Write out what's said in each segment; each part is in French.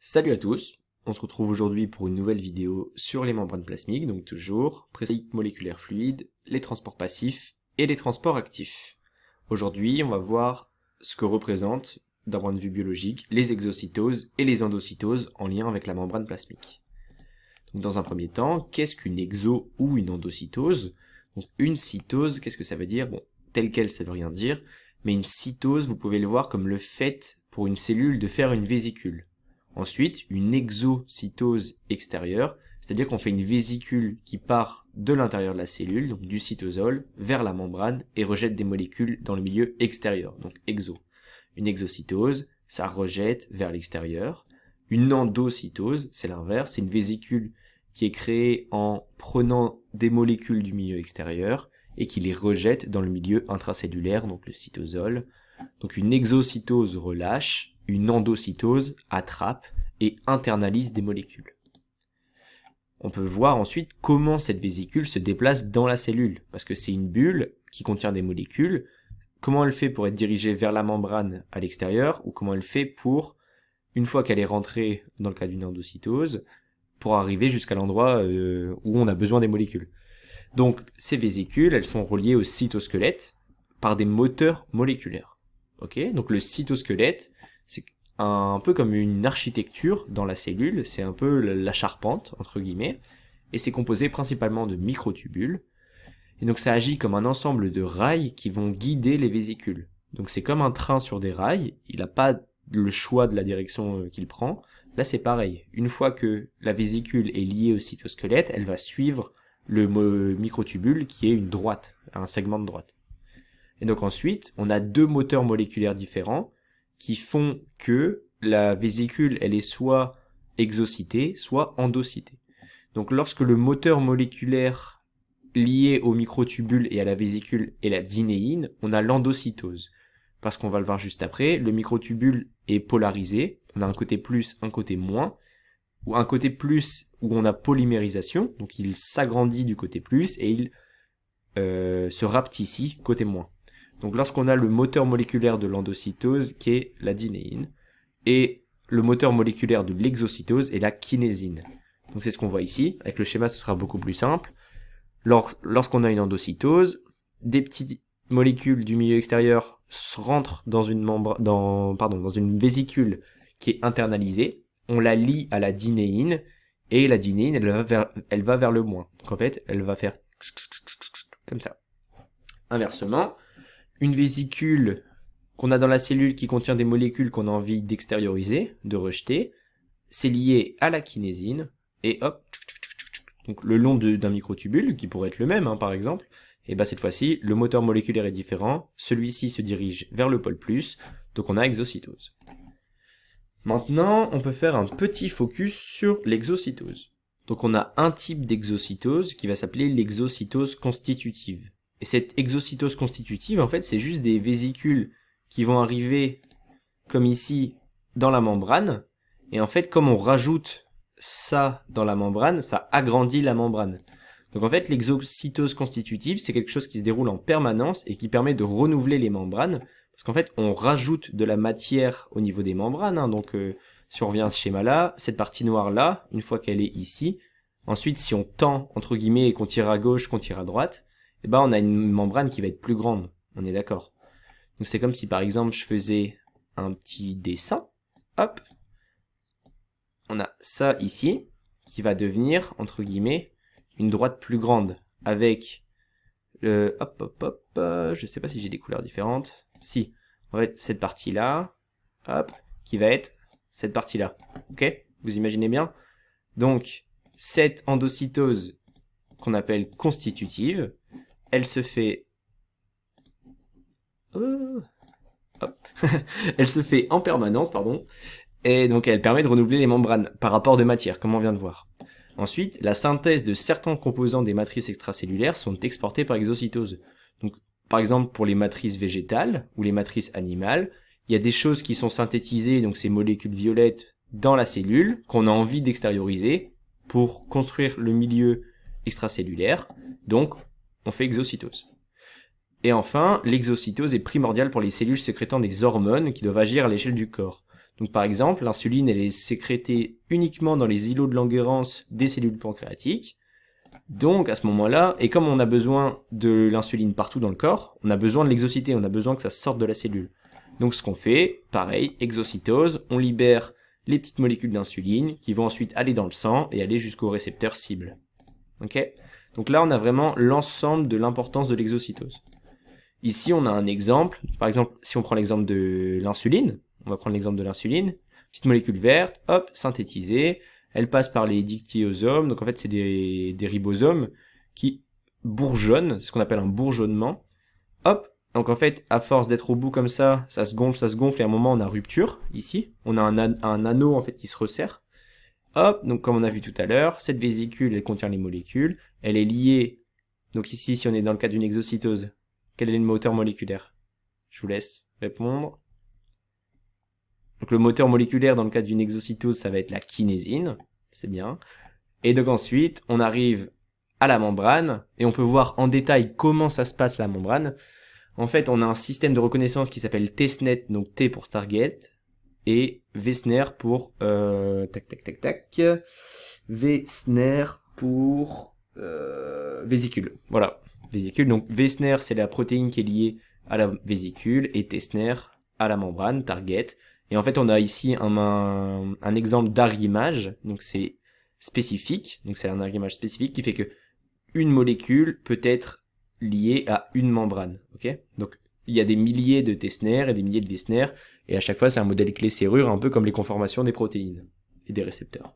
Salut à tous, on se retrouve aujourd'hui pour une nouvelle vidéo sur les membranes plasmiques, donc toujours plastique moléculaire fluide, les transports passifs et les transports actifs. Aujourd'hui, on va voir ce que représentent, d'un point de vue biologique, les exocytoses et les endocytoses en lien avec la membrane plasmique. Donc dans un premier temps, qu'est-ce qu'une exo ou une endocytose? Donc une cytose, qu'est-ce que ça veut dire? Bon, tel quel ça veut rien dire, mais une cytose, vous pouvez le voir comme le fait pour une cellule de faire une vésicule. Ensuite, une exocytose extérieure, c'est-à-dire qu'on fait une vésicule qui part de l'intérieur de la cellule, donc du cytosol, vers la membrane et rejette des molécules dans le milieu extérieur, donc exo. Une exocytose, ça rejette vers l'extérieur. Une endocytose, c'est l'inverse, c'est une vésicule qui est créée en prenant des molécules du milieu extérieur et qui les rejette dans le milieu intracellulaire, donc le cytosol. Donc une exocytose relâche, une endocytose attrape et internalise des molécules. On peut voir ensuite comment cette vésicule se déplace dans la cellule, parce que c'est une bulle qui contient des molécules. Comment elle fait pour être dirigée vers la membrane à l'extérieur, ou comment elle fait pour, une fois qu'elle est rentrée dans le cas d'une endocytose, pour arriver jusqu'à l'endroit où on a besoin des molécules. Donc ces vésicules, elles sont reliées au cytosquelette par des moteurs moléculaires. Ok, donc le cytosquelette, c'est un peu comme une architecture dans la cellule, c'est un peu la charpente, entre guillemets, et c'est composé principalement de microtubules, et donc ça agit comme un ensemble de rails qui vont guider les vésicules. Donc c'est comme un train sur des rails, il n'a pas le choix de la direction qu'il prend. Là c'est pareil, une fois que la vésicule est liée au cytosquelette, elle va suivre le microtubule qui est une droite, un segment de droite. Et donc ensuite, on a deux moteurs moléculaires différents qui font que la vésicule, elle est soit exocytée, soit endocytée. Donc lorsque le moteur moléculaire lié au microtubule et à la vésicule est la dinéine, on a l'endocytose. Parce qu'on va le voir juste après, le microtubule est polarisé, on a un côté plus, un côté moins, ou un côté plus où on a polymérisation, donc il s'agrandit du côté plus et il se rapetit côté moins. Donc lorsqu'on a le moteur moléculaire de l'endocytose qui est la dinéine et le moteur moléculaire de l'exocytose est la kinésine. Donc c'est ce qu'on voit ici, avec le schéma ce sera beaucoup plus simple. Lorsqu'on a une endocytose, des petites molécules du milieu extérieur rentrent dans une vésicule qui est internalisée, on la lie à la dinéine et la dinéine elle va vers le moins. Donc en fait elle va faire comme ça. Inversement, une vésicule qu'on a dans la cellule qui contient des molécules qu'on a envie d'extérioriser, de rejeter, c'est lié à la kinésine, et hop, donc le long d'un microtubule, qui pourrait être le même par exemple, et bah cette fois-ci, le moteur moléculaire est différent, celui-ci se dirige vers le pôle plus, donc on a exocytose. Maintenant, on peut faire un petit focus sur l'exocytose. Donc on a un type d'exocytose qui va s'appeler l'exocytose constitutive. Et cette exocytose constitutive, en fait, c'est juste des vésicules qui vont arriver, comme ici, dans la membrane. Et en fait, comme on rajoute ça dans la membrane, ça agrandit la membrane. Donc en fait, l'exocytose constitutive, c'est quelque chose qui se déroule en permanence et qui permet de renouveler les membranes. Parce qu'en fait, on rajoute de la matière au niveau des membranes. Donc si on revient à ce schéma-là, cette partie noire-là, une fois qu'elle est ici, ensuite, si on tend, entre guillemets, et qu'on tire à gauche, qu'on tire à droite, eh ben on a une membrane qui va être plus grande, on est d'accord. Donc c'est comme si par exemple je faisais un petit dessin, hop, on a ça ici, qui va devenir, entre guillemets, une droite plus grande, avec, je sais pas si j'ai des couleurs différentes, si, en fait cette partie-là, hop, qui va être cette partie-là, ok, vous imaginez bien. Donc cette endocytose qu'on appelle constitutive, elle se fait elle se fait en permanence, et donc elle permet de renouveler les membranes par rapport de matière, comme on vient de voir. Ensuite, la synthèse de certains composants des matrices extracellulaires sont exportés par exocytose. Donc, par exemple, pour les matrices végétales ou les matrices animales, il y a des choses qui sont synthétisées, donc ces molécules violettes, dans la cellule, qu'on a envie d'extérioriser pour construire le milieu extracellulaire. Donc, on fait exocytose. Et enfin, l'exocytose est primordiale pour les cellules sécrétant des hormones qui doivent agir à l'échelle du corps. Donc par exemple, l'insuline elle est sécrétée uniquement dans les îlots de Langerhans des cellules pancréatiques. Donc à ce moment-là, et comme on a besoin de l'insuline partout dans le corps, on a besoin de l'exocité, on a besoin que ça sorte de la cellule. Donc ce qu'on fait, pareil, exocytose, on libère les petites molécules d'insuline qui vont ensuite aller dans le sang et aller jusqu'au récepteur cible. Ok ? Donc là on a vraiment l'ensemble de l'importance de l'exocytose. Ici on a un exemple, par exemple si on prend l'exemple de l'insuline, on va prendre l'exemple de l'insuline, petite molécule verte, hop, synthétisée, elle passe par les dictyosomes, donc en fait c'est des ribosomes qui bourgeonnent, c'est ce qu'on appelle un bourgeonnement. Hop, donc en fait à force d'être au bout comme ça se gonfle, et à un moment on a rupture, ici, on a un anneau en fait qui se resserre. Hop, donc comme on a vu tout à l'heure, cette vésicule elle contient les molécules, elle est liée, donc ici si on est dans le cas d'une exocytose, quel est le moteur moléculaire? Je vous laisse répondre. Donc le moteur moléculaire dans le cas d'une exocytose, ça va être la kinésine, c'est bien. Et donc ensuite, on arrive à la membrane, et on peut voir en détail comment ça se passe la membrane. En fait, on a un système de reconnaissance qui s'appelle TSNet, donc T pour target, et VSNER pour... VSNER pour... vésicule, voilà. Vésicule, donc VSNER c'est la protéine qui est liée à la vésicule, et TSNER à la membrane, target. Et en fait, on a ici un exemple d'arrimage, donc c'est spécifique, donc c'est un arrimage spécifique qui fait que une molécule peut être liée à une membrane, ok? Donc il y a des milliers de TSNER et des milliers de VSNER, et à chaque fois c'est un modèle clé serrure, un peu comme les conformations des protéines et des récepteurs.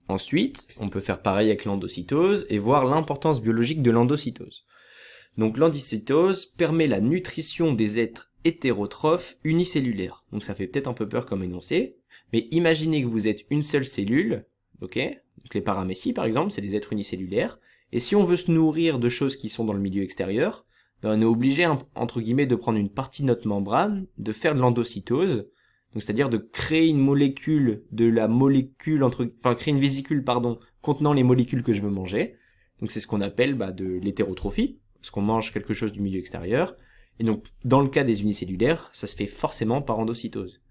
Ensuite, on peut faire pareil avec l'endocytose et voir l'importance biologique de l'endocytose. Donc l'endocytose permet la nutrition des êtres hétérotrophes unicellulaires. Donc ça fait peut-être un peu peur comme énoncé, mais imaginez que vous êtes une seule cellule, ok? Donc les paramécies par exemple, c'est des êtres unicellulaires, et si on veut se nourrir de choses qui sont dans le milieu extérieur, ben on est obligé, entre guillemets, de prendre une partie de notre membrane, de faire de l'endocytose, donc c'est-à-dire de créer une molécule de la molécule, créer une vésicule, pardon, contenant les molécules que je veux manger. Donc c'est ce qu'on appelle de l'hétérotrophie, parce qu'on mange quelque chose du milieu extérieur. Et donc, dans le cas des unicellulaires, ça se fait forcément par endocytose.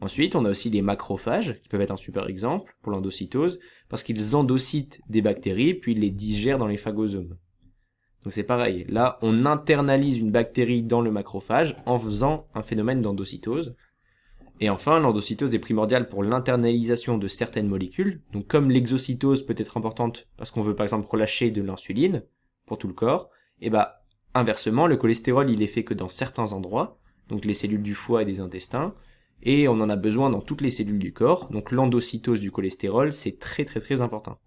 Ensuite, on a aussi les macrophages, qui peuvent être un super exemple pour l'endocytose, parce qu'ils endocytent des bactéries, puis ils les digèrent dans les phagosomes. Donc c'est pareil, là, on internalise une bactérie dans le macrophage en faisant un phénomène d'endocytose. Et enfin, l'endocytose est primordiale pour l'internalisation de certaines molécules. Donc comme l'exocytose peut être importante parce qu'on veut par exemple relâcher de l'insuline pour tout le corps, et inversement, le cholestérol il est fait que dans certains endroits, donc les cellules du foie et des intestins, et on en a besoin dans toutes les cellules du corps, donc l'endocytose du cholestérol, c'est très très très important.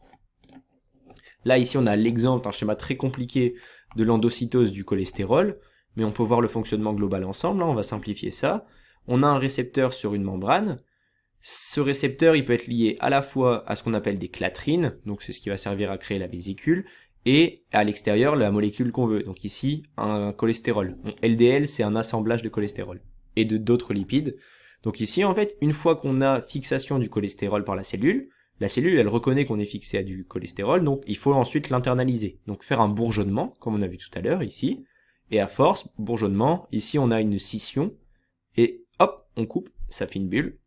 Là ici on a l'exemple, un schéma très compliqué de l'endocytose du cholestérol, mais on peut voir le fonctionnement global ensemble, là on va simplifier ça. On a un récepteur sur une membrane, ce récepteur il peut être lié à la fois à ce qu'on appelle des clatrines, donc c'est ce qui va servir à créer la vésicule, et à l'extérieur la molécule qu'on veut, donc ici un cholestérol. Donc, LDL c'est un assemblage de cholestérol et de d'autres lipides. Donc ici en fait une fois qu'on a fixation du cholestérol par la cellule elle reconnaît qu'on est fixé à du cholestérol, donc il faut ensuite l'internaliser, donc faire un bourgeonnement comme on a vu tout à l'heure ici, et à force bourgeonnement, ici on a une scission, et hop on coupe, ça fait une bulle,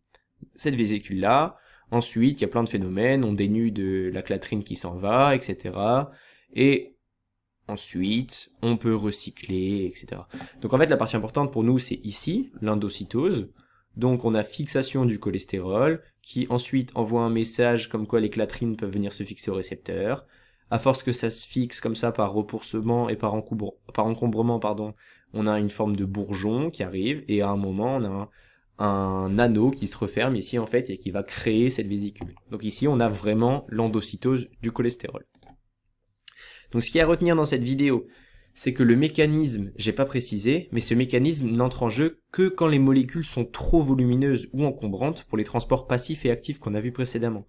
cette vésicule là. Ensuite il y a plein de phénomènes, on dénude de la clatrine qui s'en va, etc. Et ensuite, on peut recycler, etc. Donc en fait, la partie importante pour nous, c'est ici, l'endocytose. Donc on a fixation du cholestérol, qui ensuite envoie un message comme quoi les clatrines peuvent venir se fixer au récepteur. À force que ça se fixe comme ça par repoussement et par encombrement, on a une forme de bourgeon qui arrive, et à un moment, on a un anneau qui se referme ici en fait, et qui va créer cette vésicule. Donc ici, on a vraiment l'endocytose du cholestérol. Donc ce qu'il y a à retenir dans cette vidéo, c'est que le mécanisme, j'ai pas précisé, mais ce mécanisme n'entre en jeu que quand les molécules sont trop volumineuses ou encombrantes pour les transports passifs et actifs qu'on a vus précédemment.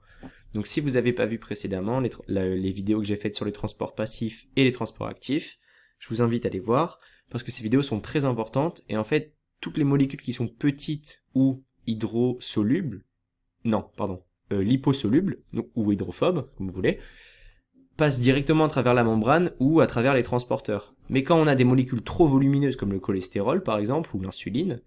Donc si vous n'avez pas vu précédemment les vidéos que j'ai faites sur les transports passifs et les transports actifs, je vous invite à les voir, parce que ces vidéos sont très importantes, et en fait, toutes les molécules qui sont petites ou liposolubles, ou hydrophobes, comme vous voulez, passe directement à travers la membrane ou à travers les transporteurs. Mais quand on a des molécules trop volumineuses comme le cholestérol par exemple ou l'insuline,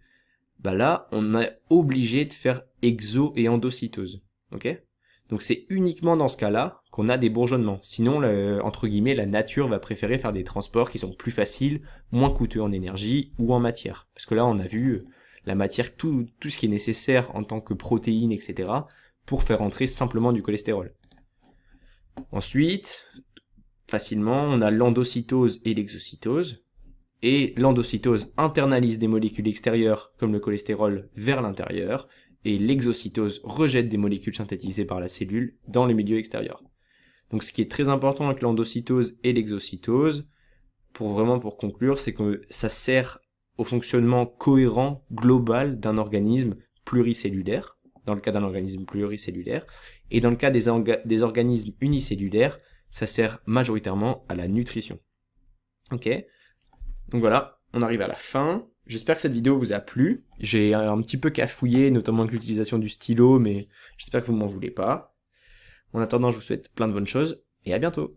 bah là, on est obligé de faire exo et endocytose. Ok? Donc c'est uniquement dans ce cas-là qu'on a des bourgeonnements. Sinon, entre guillemets, la nature va préférer faire des transports qui sont plus faciles, moins coûteux en énergie ou en matière. Parce que là, on a vu la matière, tout ce qui est nécessaire en tant que protéines, etc., pour faire entrer simplement du cholestérol. Ensuite, facilement, on a l'endocytose et l'exocytose. Et l'endocytose internalise des molécules extérieures, comme le cholestérol, vers l'intérieur, et l'exocytose rejette des molécules synthétisées par la cellule dans le milieu extérieur. Donc ce qui est très important avec l'endocytose et l'exocytose, pour conclure, c'est que ça sert au fonctionnement cohérent, global d'un organisme pluricellulaire, dans le cas d'un organisme pluricellulaire, et dans le cas des organismes unicellulaires, ça sert majoritairement à la nutrition. Ok ? Donc voilà, on arrive à la fin. J'espère que cette vidéo vous a plu. J'ai un petit peu cafouillé, notamment avec l'utilisation du stylo, mais j'espère que vous ne m'en voulez pas. En attendant, je vous souhaite plein de bonnes choses, et à bientôt.